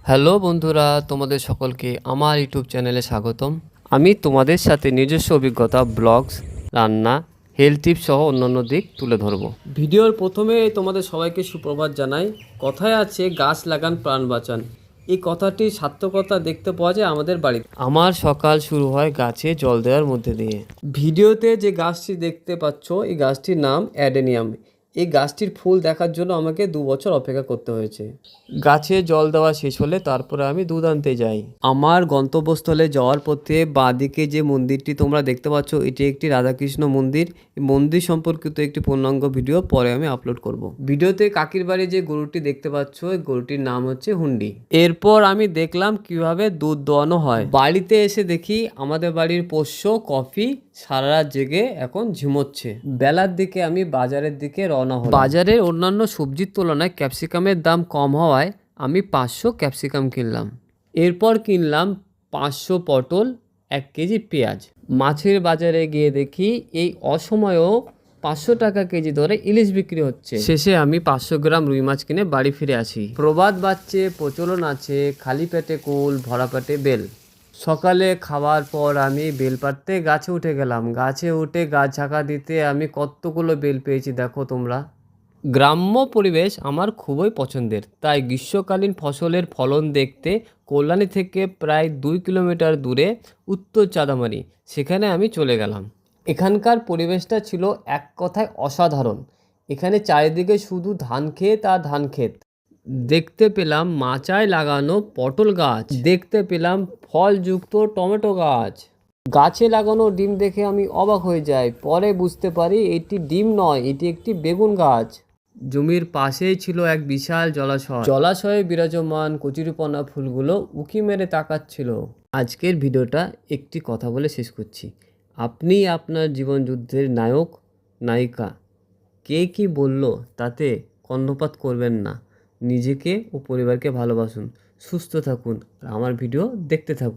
Hello বন্ধুরা, তোমাদের সকলকে আমার ইউটিউব চ্যানেলে স্বাগতম। আমি তোমাদের সাথে নিজস্ব অভিজ্ঞতা, ব্লগস, রান্না, হেলথ টিপস সহ অন্যান্য দিক তুলে ধরবো। ভিডিওর প্রথমে তোমাদের সবাইকে সুপ্রভাত জানাই। কথায় আছে গাছ লাগান প্রাণ বাঁচান। এই কথাটির সার্থকতা দেখতে পাওয়া যায় আমাদের বাড়িতে। আমার সকাল শুরু হয় গাছে জল দেওয়ার মধ্যে দিয়ে। ভিডিওতে যে গাছটি দেখতে পাচ্ছ, এই গাছটির নাম অ্যাডেনিয়াম। এই গাছটির ফুল দেখার জন্য আমাকে 2 বছর অপেক্ষা করতে হয়েছে। গাছে জল দেওয়া শেষ হলে তারপরে আমি দুধ আনতে যাই। আমার গন্তব্যস্থলে যাওয়ার পথে বাঁদিকে যে মন্দিরটি তোমরা দেখতে পাচ্ছ, এটি একটি রাধাকৃষ্ণ মন্দির। এই মন্দির সম্পর্কিত একটি পূর্ণাঙ্গ ভিডিও পরে আমি আপলোড করব। ভিডিওতে কাকির বাড়ি যে গরুটি দেখতে পাচ্ছ, এই গরুটির নাম হচ্ছে হুন্ডি। এরপর আমি দেখলাম কিভাবে দুধ দোয়ানো হয়। বাড়িতে এসে দেখি আমাদের বাড়ির পোষ্য কফি সারা রাত জেগে এখন ঝিমোচ্ছে। বেলার দিকে আমি বাজারের দিকে রওনা হলাম। বাজারের অন্যান্য সবজির তুলনায় ক্যাপসিকামের দাম কম হওয়ায় আমি 500 ক্যাপসিকাম কিনলাম। এরপর কিনলাম 500 পটল, 1 কেজি পেঁয়াজ। মাছের বাজারে গিয়ে দেখি এই অসময়েও 500 টাকা কেজি দরে ইলিশ বিক্রি হচ্ছে। শেষে আমি 500 গ্রাম রুই মাছ কিনে বাড়ি ফিরে আসি। প্রবাদ বাজছে, প্রচলন আছে, খালি পেটে কুল, ভরা পেটে বেল। সকালে খাওয়ার পর আমি বেল পাড়তে গাছে উঠে গেলাম। গাছে উঠে গাছ ঝাঁকা দিতে আমি কতগুলো বেল পেয়েছি দেখো তোমরা। গ্রাম্য পরিবেশ আমার খুবই পছন্দের, তাই গ্রীষ্মকালীন ফসলের ফলন দেখতে কল্যাণী থেকে প্রায় 2 কিলোমিটার দূরে উত্তর চাঁদামারি, সেখানে আমি চলে গেলাম। এখানকার পরিবেশটা ছিল এক কথায় অসাধারণ। এখানে চারিদিকে শুধু ধান ক্ষেত আর ধান ক্ষেত। দেখতে পেলাম মাচায় লাগানো পটল গাছ, দেখতে পেলাম ফলযুক্ত টমেটো গাছ। গাছে লাগানো ডিম দেখে আমি অবাক হয়ে যাই। পরে বুঝতে পারি এটি ডিম নয়, এটি একটি বেগুন গাছ। জমির পাশেই ছিল এক বিশাল জলাশয়। জলাশয়ে বিরাজমান কচুরিপানা ফুলগুলো উঁকি মেরে তাকাচ্ছিল। আজকের ভিডিওটা একটি কথা বলে শেষ করছি। আপনি আপনার জীবন যুদ্ধের নায়ক, নায়িকা। কে কি বলল তাতে কর্ণপাত করবেন না। নিজেকে ও পরিবারকে ভালোবাসুন, সুস্থ থাকুন আর আমার ভিডিও দেখতে থাকুন।